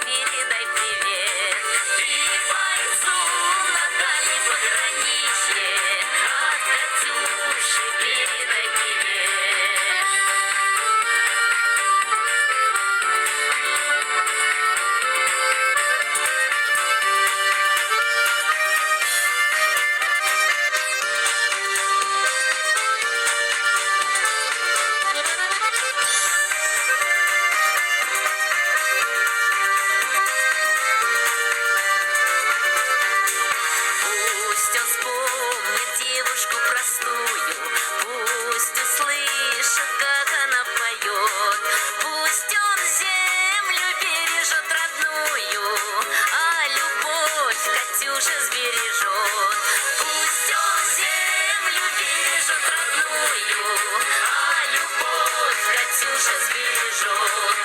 передай привет. И бойцу на дальнем пограничье от Катюши передай привет. Пусть он вспомнит девушку простую, пусть услышит, как она поет, пусть он землю бережет родную, а любовь Катюша сбережет. Пусть он землю бережет родную, а любовь Катюша сбережет.